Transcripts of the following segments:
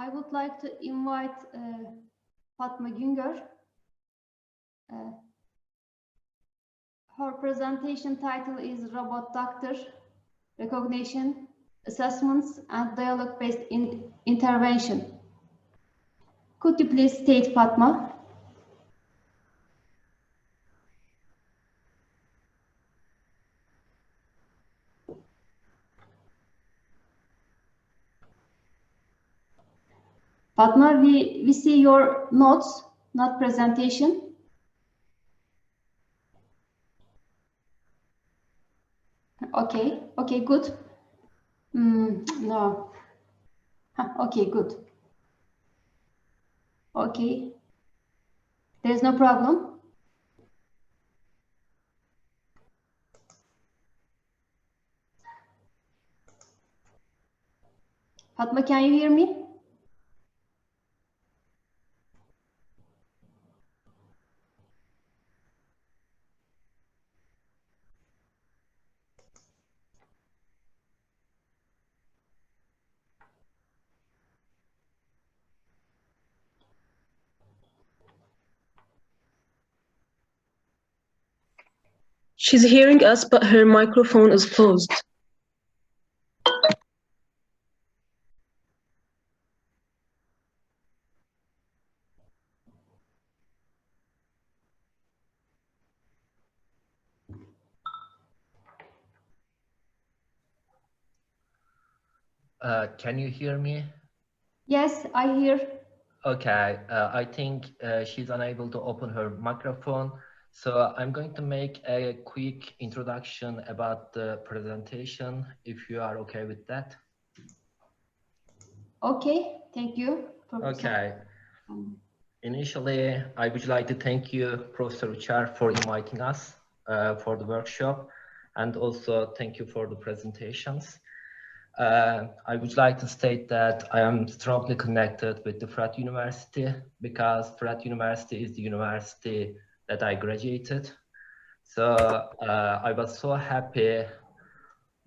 I would like to invite Fatma Güngör. Her presentation title is Robot Doctor, Recognition, Assessments, and Dialogue-Based Intervention. Could you please state, Fatma? Fatma, we see your notes, not presentation. Okay, good. No. Okay, good. Okay, there's no problem. Fatma, can you hear me? She's hearing us, but her microphone is closed. Can you hear me? Yes, I hear. Okay, I think she's unable to open her microphone. So I'm going to make a quick introduction about the presentation, if you are okay with that. Okay, thank you. Okay. Initially, I would like to thank you, Professor Uçar, for inviting us for the workshop, and also thank you for the presentations. I would like to state that I am strongly connected with the Fırat University because Fırat University is the university that I graduated. So I was so happy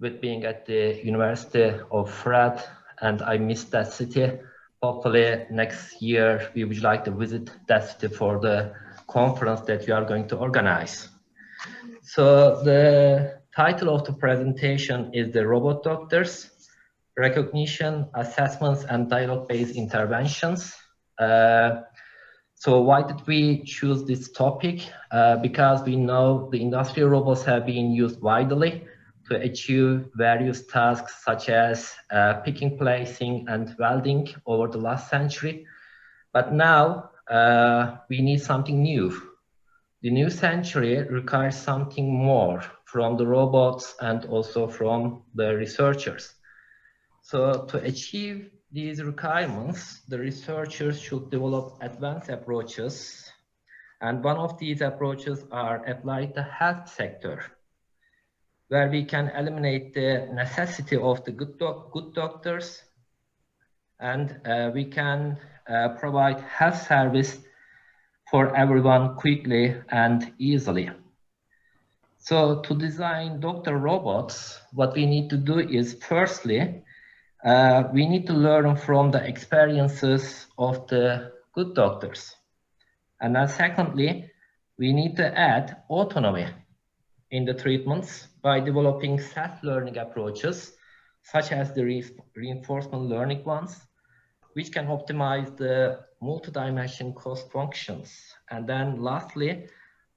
with being at the University of Fırat, and I missed that city. Hopefully next year we would like to visit that city for the conference that we are going to organize. So the title of the presentation is the Robot Doctors, Recognition, Assessments, and Dialogue-Based Interventions. So why did we choose this topic? Because we know the industrial robots have been used widely to achieve various tasks such as picking, placing, and welding over the last century. But now we need something new. The new century requires something more from the robots and also from the researchers. So to achieve these requirements, the researchers should develop advanced approaches. And one of these approaches are applied to the health sector, where we can eliminate the necessity of the good doctors, and we can provide health service for everyone quickly and easily. So to design doctor robots, what we need to do is firstly, we need to learn from the experiences of the good doctors. And then secondly, we need to add autonomy in the treatments by developing self-learning approaches, such as the reinforcement learning ones, which can optimize the multi-dimension cost functions. And then lastly,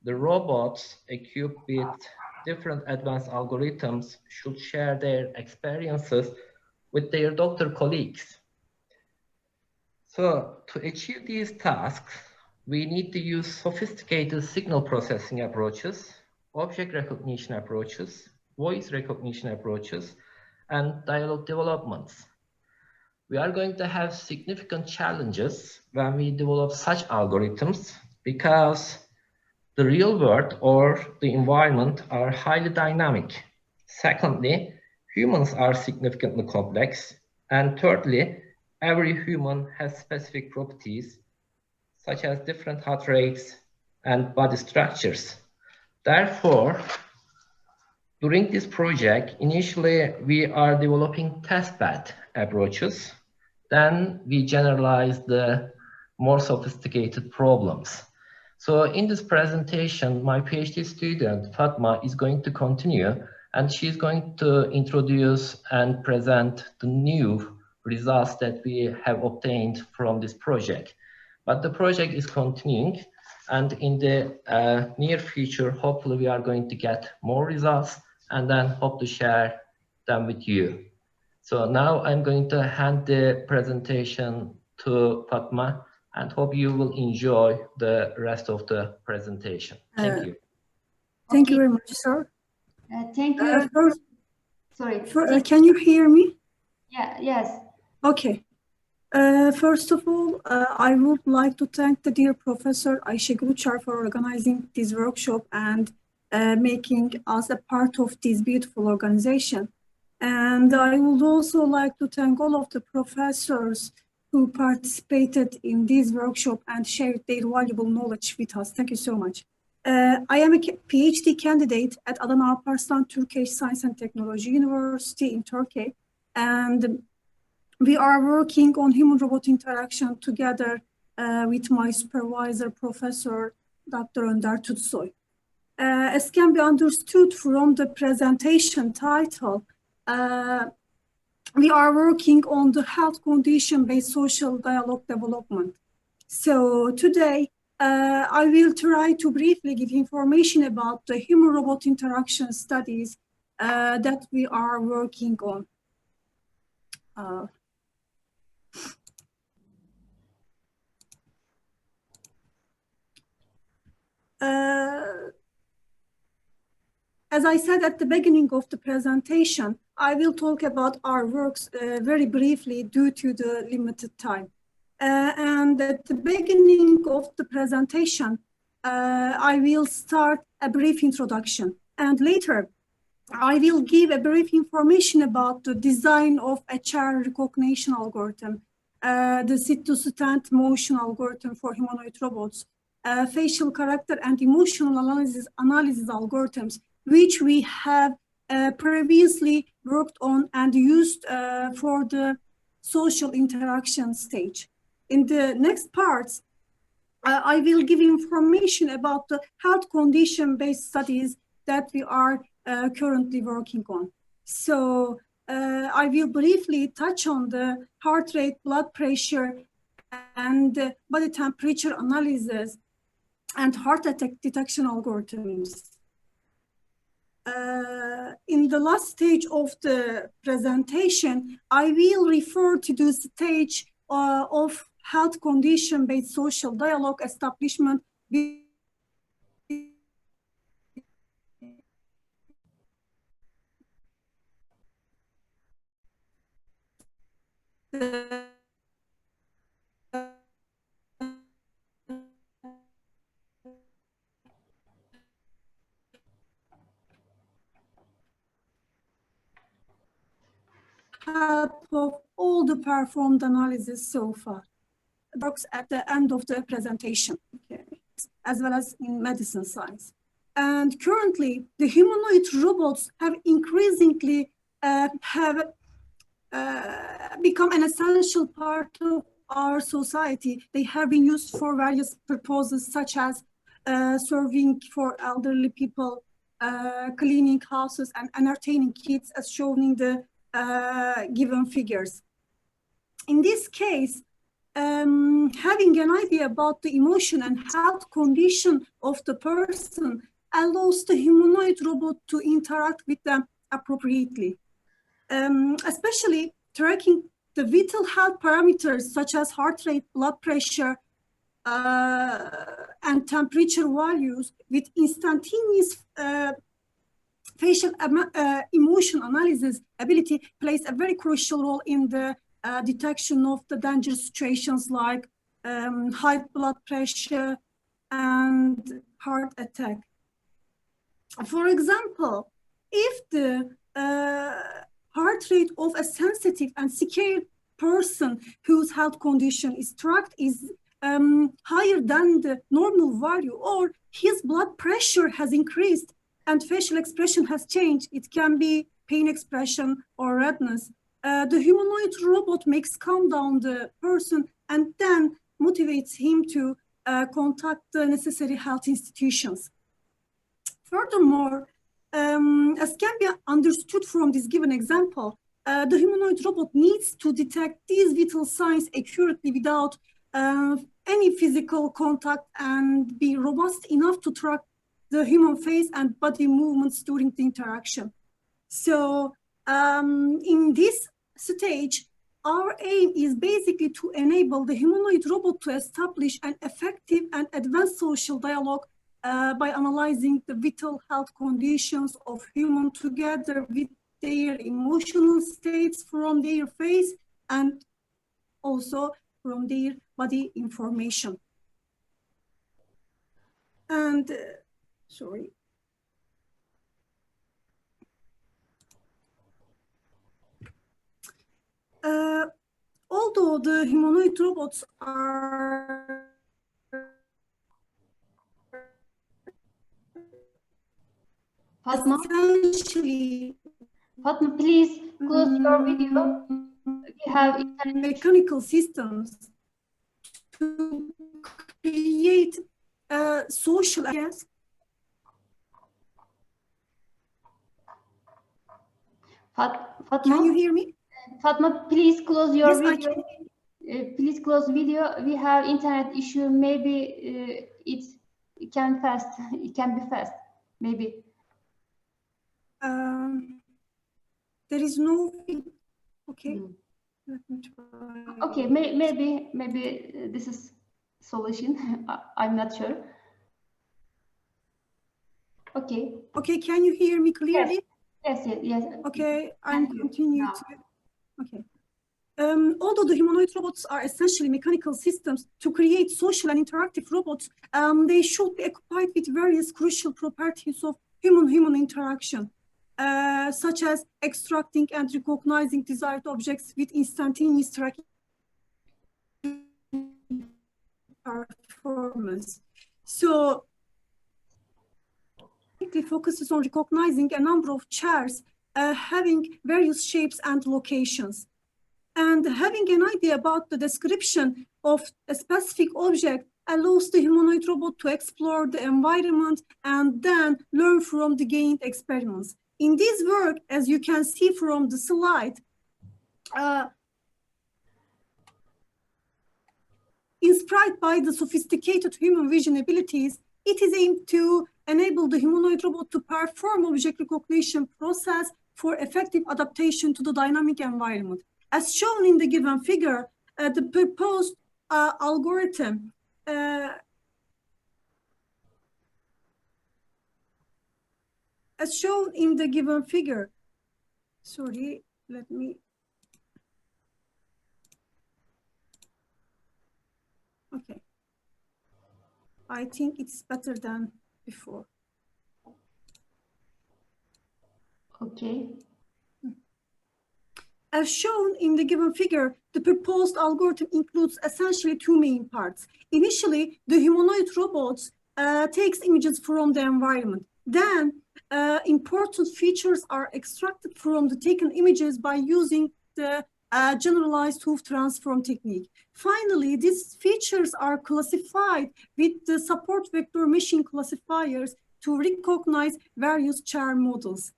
the robots equipped with different advanced algorithms should share their experiences with their doctor colleagues. So to achieve these tasks, we need to use sophisticated signal processing approaches, object recognition approaches, voice recognition approaches, and dialogue developments. We are going to have significant challenges when we develop such algorithms because the real world or the environment are highly dynamic. Secondly, humans are significantly complex. And thirdly, every human has specific properties, such as different heart rates and body structures. Therefore, during this project, initially, we are developing testbed approaches Then we generalize the more sophisticated problems. So in this presentation, my PhD student, Fatma, is going to continue, and she's going to introduce and present the new results that we have obtained from this project. But the project is continuing, and in the near future, hopefully we are going to get more results and then hope to share them with you. So now I'm going to hand the presentation to Fatma, and hope you will enjoy the rest of the presentation. Thank you. Thank you very much, sir. Thank you. Sorry. Can you hear me? Yeah, yes. Okay. First of all, I would like to thank the dear Professor Ayşegül Uçar for organizing this workshop and making us a part of this beautiful organization. And I would also like to thank all of the professors who participated in this workshop and shared their valuable knowledge with us. Thank you so much. I am a PhD candidate at Adana Alparslan Turkish Science and Technology University in Turkey. And we are working on human-robot interaction together with my supervisor, Professor Dr. Önder Tutsoy. As can be understood from the presentation title, we are working on the health condition-based social dialogue development. So today, I will try to briefly give information about the human-robot interaction studies that we are working on. As I said at the beginning of the presentation, I will talk about our works very briefly due to the limited time. And at the beginning of the presentation, I will start a brief introduction. And later, I will give a brief information about the design of a chair recognition algorithm, the sit-to-stand motion algorithm for humanoid robots, facial character and emotional analysis algorithms, which we have previously worked on and used for the social interaction stage. In the next parts, I will give information about the health condition-based studies that we are currently working on. So I will briefly touch on the heart rate, blood pressure, and body temperature analysis and heart attack detection algorithms. In the last stage of the presentation, I will refer to the stage of health condition-based social dialogue establishment. Help of all the performed analysis so far. Works at the end of the presentation, okay, as well as in medicine science. And currently, the humanoid robots have increasingly become an essential part of our society. They have been used for various purposes, such as serving for elderly people, cleaning houses, and entertaining kids, as shown in the given figures. In this case, having an idea about the emotion and health condition of the person allows the humanoid robot to interact with them appropriately. Especially tracking the vital health parameters such as heart rate, blood pressure, and temperature values with instantaneous facial emotion analysis ability plays a very crucial role in the detection of the dangerous situations like high blood pressure and heart attack. For example, if the heart rate of a sensitive and scared person whose health condition is tracked is higher than the normal value, or his blood pressure has increased and facial expression has changed, it can be pain expression or redness, the humanoid robot makes calm down the person and then motivates him to contact the necessary health institutions. Furthermore, as can be understood from this given example, the humanoid robot needs to detect these vital signs accurately without any physical contact and be robust enough to track the human face and body movements during the interaction. So in this stage, our aim is basically to enable the humanoid robot to establish an effective and advanced social dialogue by analyzing the vital health conditions of humans together with their emotional states from their face and also from their body information. And, sorry. Although the humanoid robots are Fatma, essentially please close your video. We have internet. mechanical systems to create social, yes. Fatma, Can you hear me? Fatma, please close your Yes, I video. can. Please close video. We have internet issue. Maybe it can fast. It can be fast. Maybe. There is no. Okay. Let me try. Okay. Maybe this is solution. I'm not sure. Okay. Okay. Can you hear me clearly? Yes. Okay. I'm Thank you. continuing Now. to. Okay. Although the humanoid robots are essentially mechanical systems to create social and interactive robots, they should be equipped with various crucial properties of human-human interaction, such as extracting and recognizing desired objects with instantaneous tracking performance. So, it focuses on recognizing a number of chairs having various shapes and locations. And having an idea about the description of a specific object allows the humanoid robot to explore the environment and then learn from the gained experiments. In this work, as you can see from the slide, inspired by the sophisticated human vision abilities, it is aimed to enable the humanoid robot to perform object recognition process for effective adaptation to the dynamic environment. As shown in the given figure, the proposed algorithm as shown in the given figure. Sorry, let me. Okay. I think it's better than before. Okay. As shown in the given figure, the proposed algorithm includes essentially two main parts. Initially, the humanoid robots takes images from the environment. Then, important features are extracted from the taken images by using the generalized Hoof transform technique. Finally, these features are classified with the support vector machine classifiers to recognize various chair models.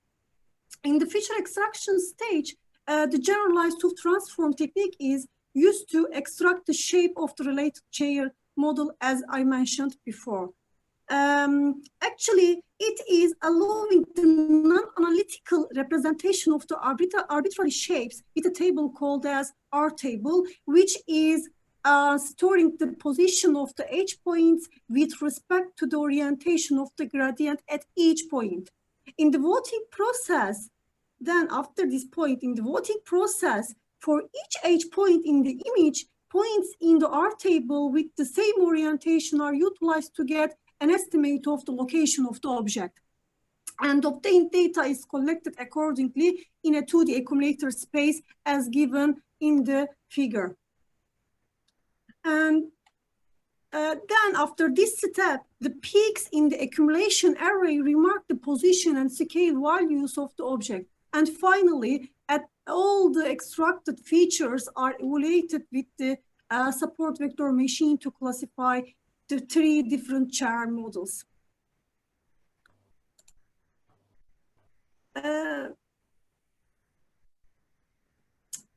In the feature extraction stage, the generalized Hoof transform technique is used to extract the shape of the related chair model, as I mentioned before. Actually, it is allowing the non-analytical representation of the arbitrary shapes with a table called as R table, which is storing the position of the edge points with respect to the orientation of the gradient at each point. In the voting process, then after this point in the voting process, for each edge point in the image, points in the R table with the same orientation are utilized to get an estimate of the location of the object. And obtained data is collected accordingly in a 2D accumulator space as given in the figure. And then after this step, the peaks in the accumulation array remark the position and scale values of the object. And finally, at all the extracted features are evaluated with the support vector machine to classify the 3 different chair models.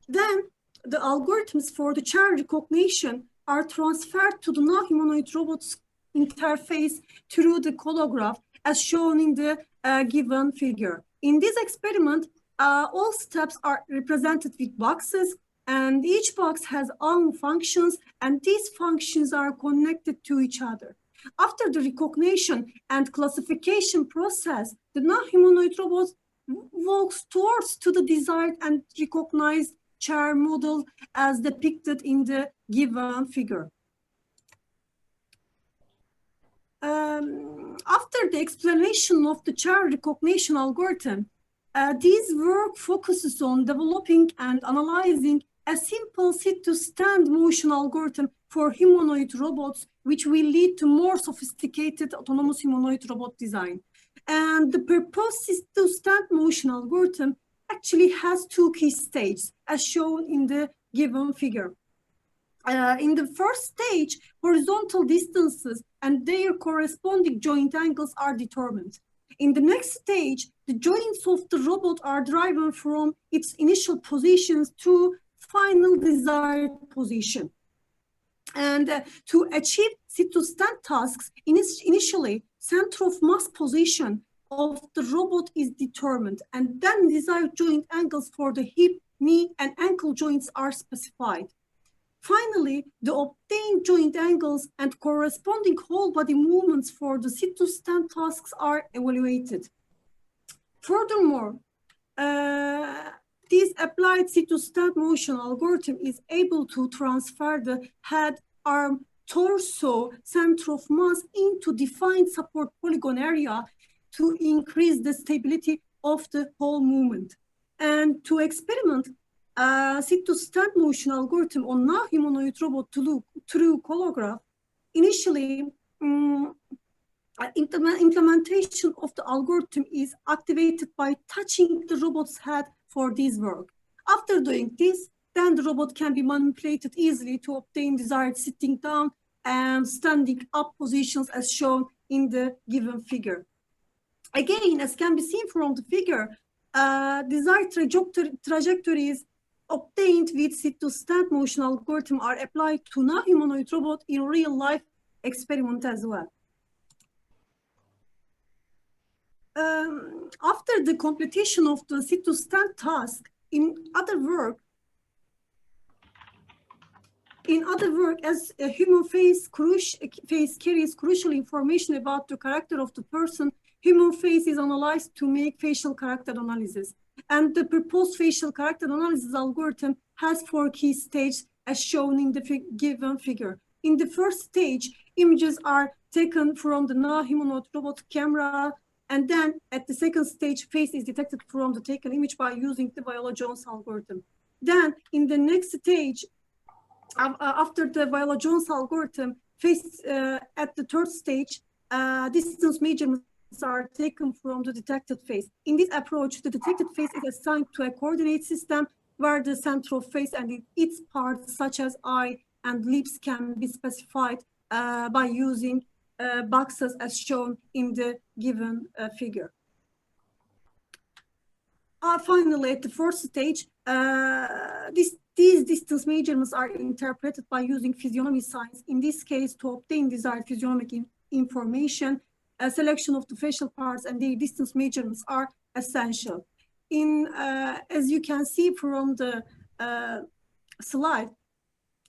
Then the algorithms for the chair recognition are transferred to the non-humanoid robots interface through the holograph as shown in the given figure. In this experiment, all steps are represented with boxes, and each box has own functions, and these functions are connected to each other. After the recognition and classification process, the non-humanoid robot walks towards to the desired and recognized chair model as depicted in the given figure. After the explanation of the chair recognition algorithm, this work focuses on developing and analyzing a simple sit-to-stand motion algorithm for humanoid robots, which will lead to more sophisticated autonomous humanoid robot design. And the proposed sit-to-stand motion algorithm actually has 2 key stages, as shown in the given figure. In the first stage, horizontal distances and their corresponding joint angles are determined. In the next stage, the joints of the robot are driven from its initial positions to final desired position. And to achieve sit-to-stand tasks, initially, center of mass position of the robot is determined, and then desired joint angles for the hip, knee, and ankle joints are specified. Finally, the obtained joint angles and corresponding whole body movements for the sit-to-stand tasks are evaluated. Furthermore, this applied sit-to-stand motion algorithm is able to transfer the head, arm, torso, center of mass into defined support polygon area to increase the stability of the whole movement. And to experiment sit-to-stand motion algorithm on non-humanoid robot through holograph, initially implementation of the algorithm is activated by touching the robot's head for this work. After doing this, then the robot can be manipulated easily to obtain desired sitting down and standing up positions as shown in the given figure. Again, as can be seen from the figure, desired trajectories obtained with sit-to-stand motion algorithm are applied to non-humanoid robot in real-life experiment as well. After the completion of the sit-to-stand task, in other work, as a human face carries crucial information about the character of the person, human face is analyzed to make facial character analysis. And the proposed facial character analysis algorithm has 4 key stages as shown in the given figure. In the first stage, images are taken from the non-humanoid robot camera, and then at the second stage, face is detected from the taken image by using the Viola-Jones algorithm. Then in the next stage, after the Viola-Jones algorithm, face at the third stage, distance measurements are taken from the detected face. In this approach, the detected face is assigned to a coordinate system where the center of face and its parts, such as eye and lips, can be specified by using boxes as shown in the given figure. Finally, at the fourth stage, these distance measurements are interpreted by using physiognomy signs, in this case to obtain desired physiognomic information. A selection of the facial parts and their distance measurements are essential. As you can see from the slide,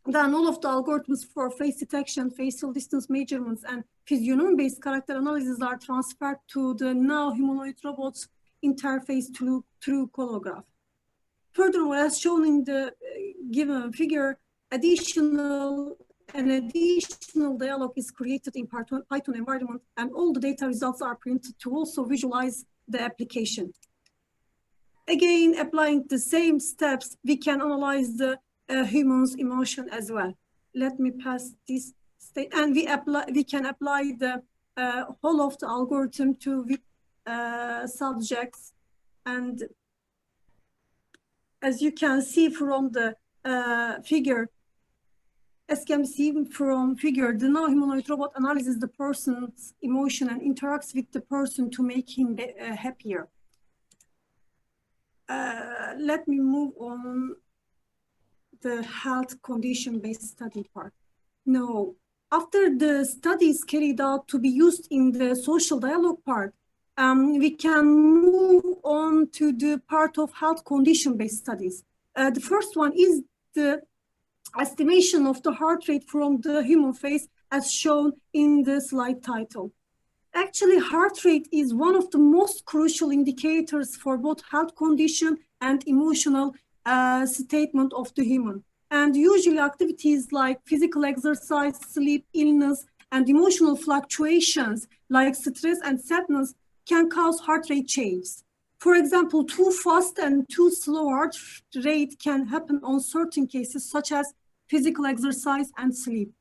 then all of the algorithms for face detection, facial distance measurements, and physiognomy-based character analysis are transferred to the now humanoid robots interface through holograph. Furthermore, as shown in the given figure, an additional dialog is created in Python environment, and all the data results are printed to also visualize the application. Again, applying the same steps, we can analyze the human's emotion as well. Let me pass this state, and we can apply the whole of the algorithm to subjects, and as you can see from the figure, as can be seen from figure, the non-humanoid robot analyzes the person's emotion and interacts with the person to make him happier. Let me move on the health condition-based study part. Now, after the study is carried out to be used in the social dialogue part, we can move on to the part of health condition-based studies. The first one is the estimation of the heart rate from the human face as shown in the slide title. Actually, heart rate is one of the most crucial indicators for both health condition and emotional statement of the human. And usually activities like physical exercise, sleep, illness, and emotional fluctuations like stress and sadness can cause heart rate changes. For example, too fast and too slow heart rate can happen on certain cases such as physical exercise and sleep.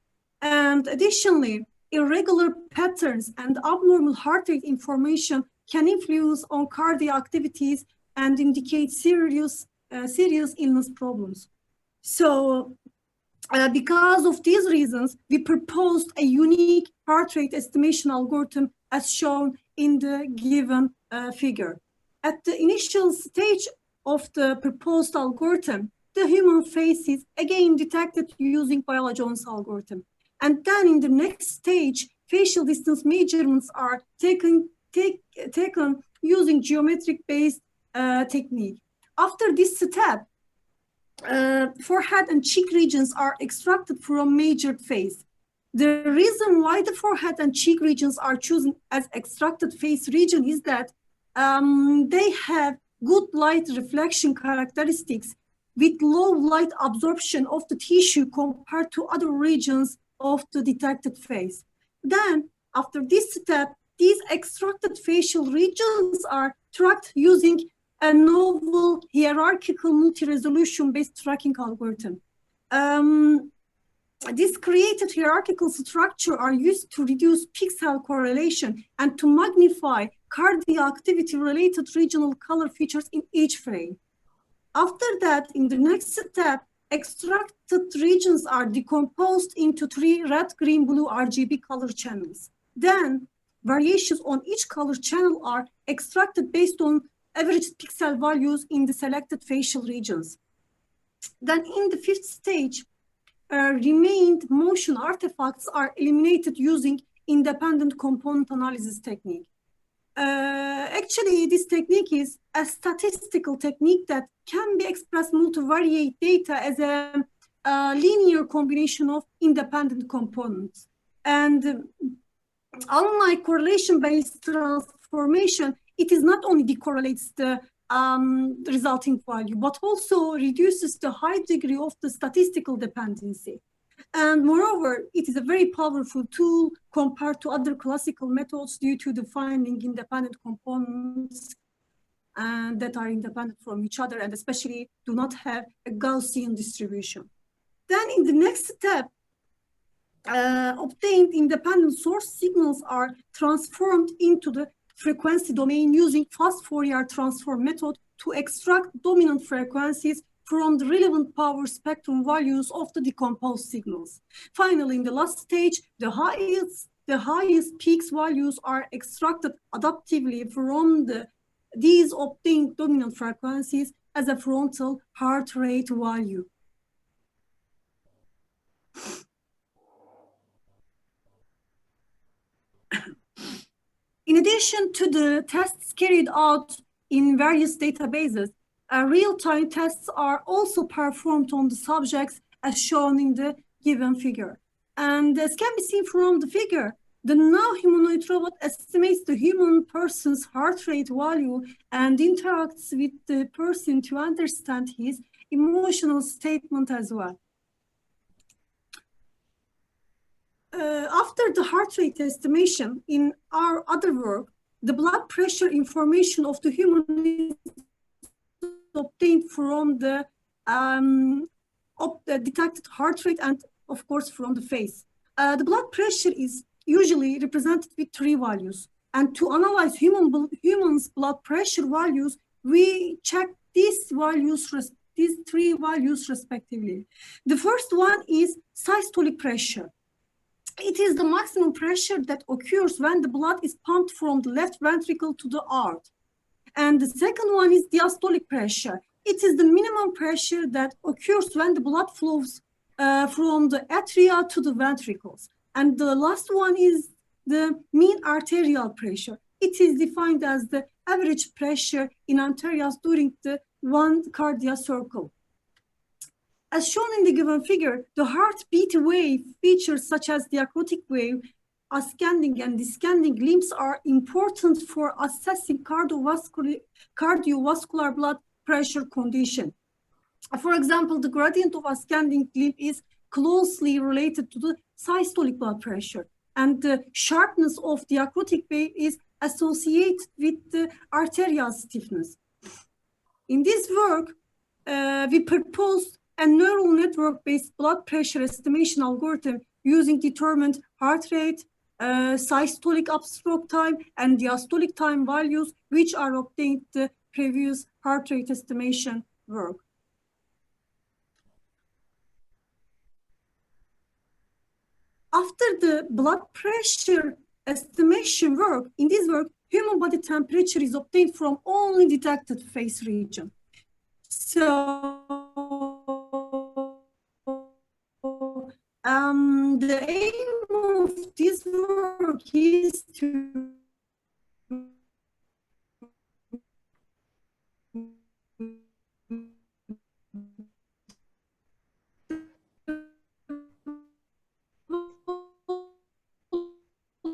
And additionally, irregular patterns and abnormal heart rate information can influence on cardiac activities and indicate serious illness problems. So because of these reasons, we proposed a unique heart rate estimation algorithm as shown in the given figure. At the initial stage of the proposed algorithm, the human face is again detected using Biala-Jones algorithm. And then in the next stage, facial distance measurements are taken using geometric-based technique. After this step, forehead and cheek regions are extracted from measured face. The reason why the forehead and cheek regions are chosen as extracted face region is that they have good light reflection characteristics with low light absorption of the tissue compared to other regions of the detected face. Then, after this step, these extracted facial regions are tracked using a novel hierarchical multi-resolution based tracking algorithm. This created hierarchical structure are used to reduce pixel correlation and to magnify cardiac activity related regional color features in each frame. After that, in the next step, extracted regions are decomposed into 3 red, green, blue RGB color channels. Then variations on each color channel are extracted based on average pixel values in the selected facial regions. Then in the 5th stage, remained motion artifacts are eliminated using independent component analysis technique. Actually, this technique is a statistical technique that can be expressed multivariate data as a linear combination of independent components. And unlike correlation-based transformation, it is not only decorrelates the resulting value, but also reduces the high degree of the statistical dependency. And moreover, it is a very powerful tool compared to other classical methods due to the finding independent components and that are independent from each other and especially do not have a Gaussian distribution. Then in the next step, obtained independent source signals are transformed into the frequency domain using fast Fourier transform method to extract dominant frequencies from the relevant power spectrum values of the decomposed signals. Finally, in the last stage, the highest peaks values are extracted adaptively from these obtained dominant frequencies as a frontal heart rate value. In addition to the tests carried out in various databases, real-time tests are also performed on the subjects as shown in the given figure. And as can be seen from the figure, the now humanoid robot estimates the human person's heart rate value and interacts with the person to understand his emotional statement as well. After the heart rate estimation in our other work, the blood pressure information of the human is obtained from the detected heart rate and of course from the face. The blood pressure is usually represented with 3 values. And to analyze humans' blood pressure values, we check these values these three values respectively. The first one is systolic pressure. It is the maximum pressure that occurs when the blood is pumped from the left ventricle to the heart. And the second one is diastolic pressure. It is the minimum pressure that occurs when the blood flows from the atria to the ventricles. And the last one is the mean arterial pressure. It is defined as the average pressure in arteries during the one cardiac circle. As shown in the given figure, the heartbeat wave features such as diacrotic wave, ascending and descending limbs are important for assessing cardiovascular blood pressure condition. For example, the gradient of ascending limb is closely related to the systolic blood pressure, and the sharpness of diacrotic wave is associated with the arterial stiffness. In this work, we proposed a neural network-based blood pressure estimation algorithm using determined heart rate, systolic upstroke time, and diastolic time values, which are obtained the previous heart rate estimation work. After the blood pressure estimation work, in this work, human body temperature is obtained from only detected face region. So, the aim of this work is to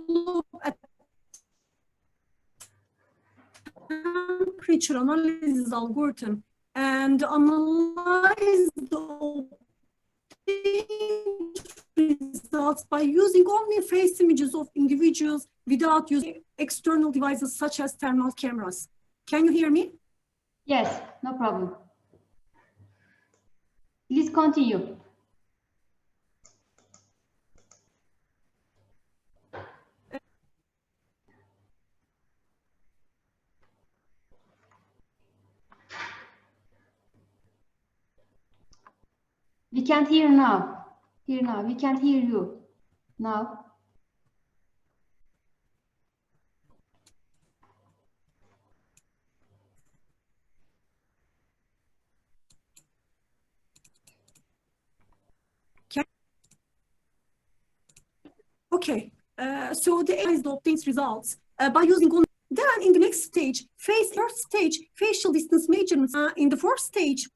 look at temperature analysis algorithm and analyze the results by using only face images of individuals without using external devices such as thermal cameras. Can you hear me? Yes, no problem. Please continue. We can't hear now. Hear now. We can't hear you now. Okay, so the AI obtains results by using only. Then in the next stage, third stage, facial distance measurements. In the fourth stage,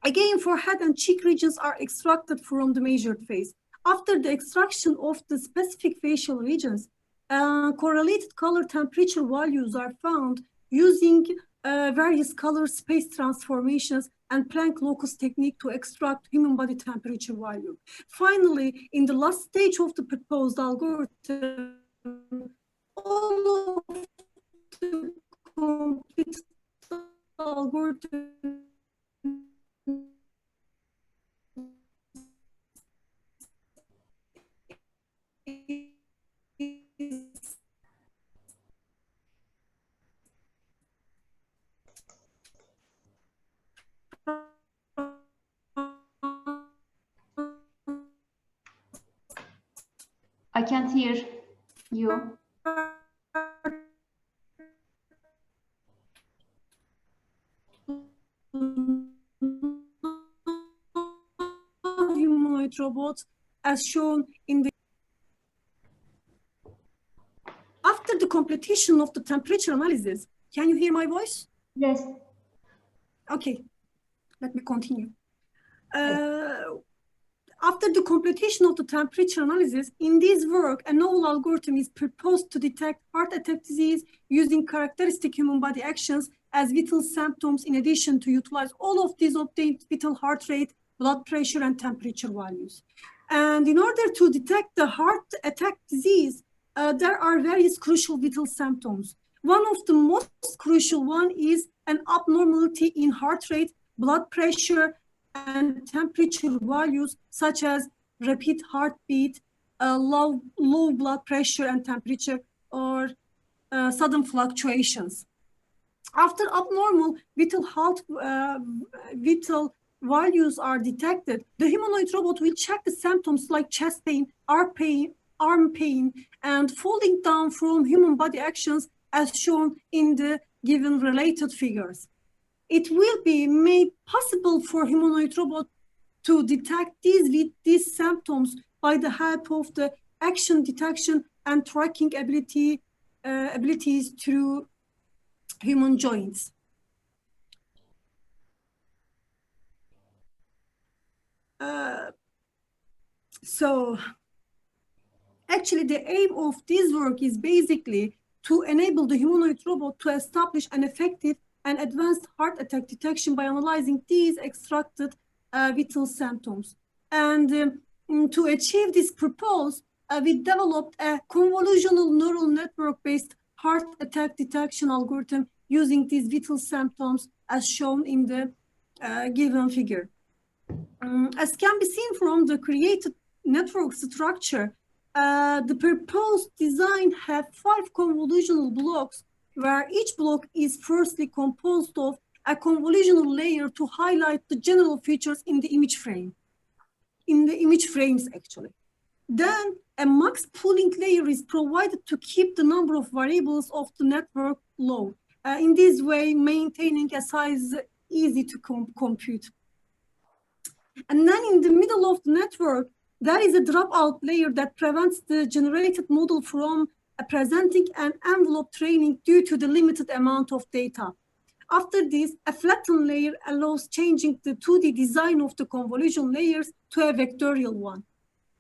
again, forehead and cheek regions are extracted from the measured face. After the extraction of the specific facial regions, correlated color temperature values are found using various color space transformations and Planck locus technique to extract human body temperature value. Finally, in the last stage of the proposed algorithm, all of the complete algorithm I can't hear you. Humanoid robots as shown in the. After the completion of the temperature analysis, can you hear my voice? Yes. Okay, let me continue. After the completion of the temperature analysis, in this work, a novel algorithm is proposed to detect heart attack disease using characteristic human body actions as vital symptoms, in addition to utilize all of these obtained vital heart rate, blood pressure, and temperature values. And in order to detect the heart attack disease, there are various crucial vital symptoms. One of the most crucial one is an abnormality in heart rate, blood pressure, and temperature values such as rapid heartbeat, low blood pressure and temperature, or sudden fluctuations. After abnormal vital values are detected, the humanoid robot will check the symptoms like chest pain, arm pain, and falling down from human body actions as shown in the given related figures. It will be made possible for humanoid robot to detect these symptoms by the help of the action detection and tracking abilities through human joints. So actually the aim of this work is basically to enable the humanoid robot to establish an effective and advanced heart attack detection by analyzing these extracted vital symptoms. And to achieve this purpose, we developed a convolutional neural network-based heart attack detection algorithm using these vital symptoms as shown in the given figure. As can be seen from the created network structure, the proposed design have 5 convolutional blocks where each block is firstly composed of a convolutional layer to highlight the general features in the image frame, actually. Then a max pooling layer is provided to keep the number of variables of the network low. In this way, maintaining a size easy to compute. And then in the middle of the network, there is a dropout layer that prevents the generated model from presenting an envelope training due to the limited amount of data. After this, a flattened layer allows changing the 2D design of the convolution layers to a vectorial one,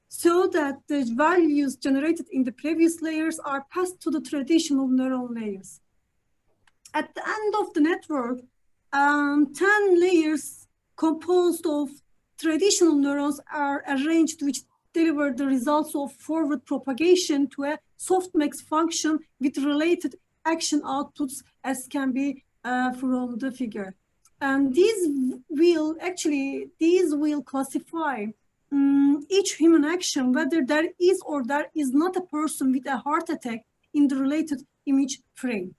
so that the values generated in the previous layers are passed to the traditional neural layers. At the end of the network, 10 layers composed of traditional neurons are arranged, which deliver the results of forward propagation to a softmax function with related action outputs, as can be from the figure. And these will classify each human action, whether there is or there is not a person with a heart attack in the related image frame.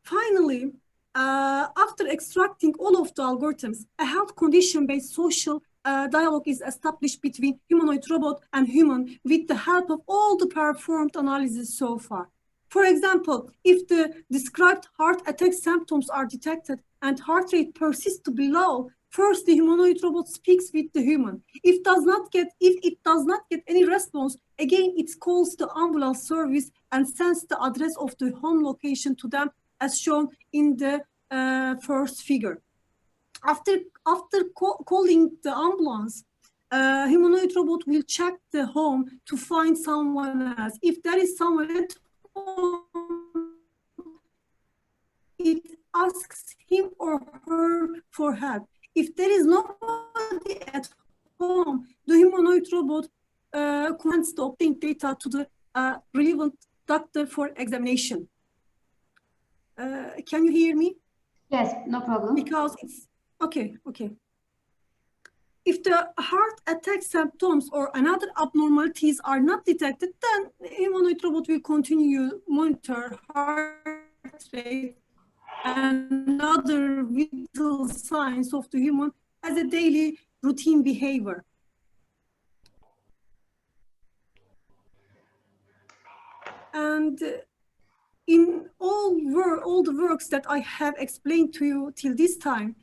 Finally, after extracting all of the algorithms, a health condition-based social dialogue is established between humanoid robot and human with the help of all the performed analysis so far. For example, if the described heart attack symptoms are detected and heart rate persists to be low, first the humanoid robot speaks with the human. If it does not get any response, again it calls the ambulance service and sends the address of the home location to them, as shown in the first figure. After calling the ambulance, humanoid robot will check the home to find someone else. If there is someone at home, it asks him or her for help. If there is nobody at home, the humanoid robot commands to obtain data to the relevant doctor for examination. Can you hear me? Yes, no problem. Because it's okay. If the heart attack symptoms or another abnormalities are not detected, then the humanoid robot will continue monitor heart rate and other vital signs of the human as a daily routine behavior. And in all the works that I have explained to you till this time,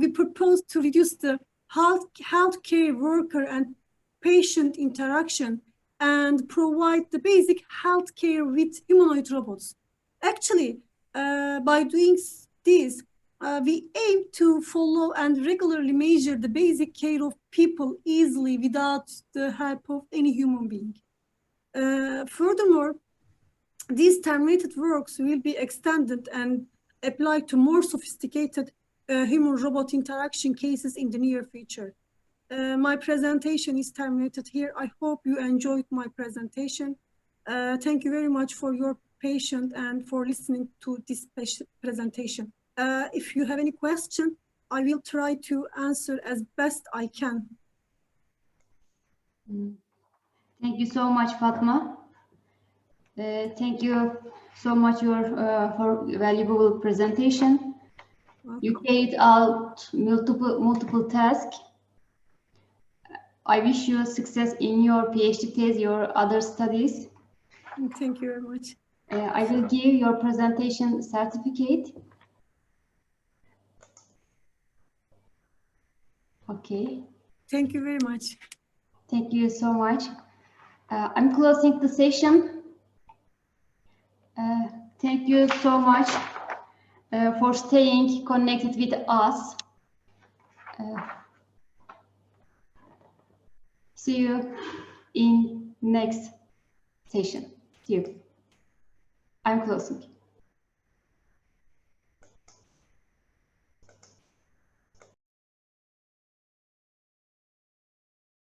we propose to reduce the healthcare worker and patient interaction and provide the basic healthcare with humanoid robots. Actually, by doing this, we aim to follow and regularly measure the basic care of people easily without the help of any human being. Furthermore, these terminated works will be extended and applied to more sophisticated human-robot interaction cases in the near future. My presentation is terminated here. I hope you enjoyed my presentation. Thank you very much for your patience and for listening to this presentation. If you have any question, I will try to answer as best I can. Thank you so much, Fatma. Thank you so much for valuable presentation. You carried out multiple tasks. I wish you success in your PhD thesis, your other studies. Thank you very much. I will give your presentation certificate. Okay. Thank you very much. Thank you so much. I'm closing the session. Thank you so much for staying connected with us. See you in next session. See you. I'm closing.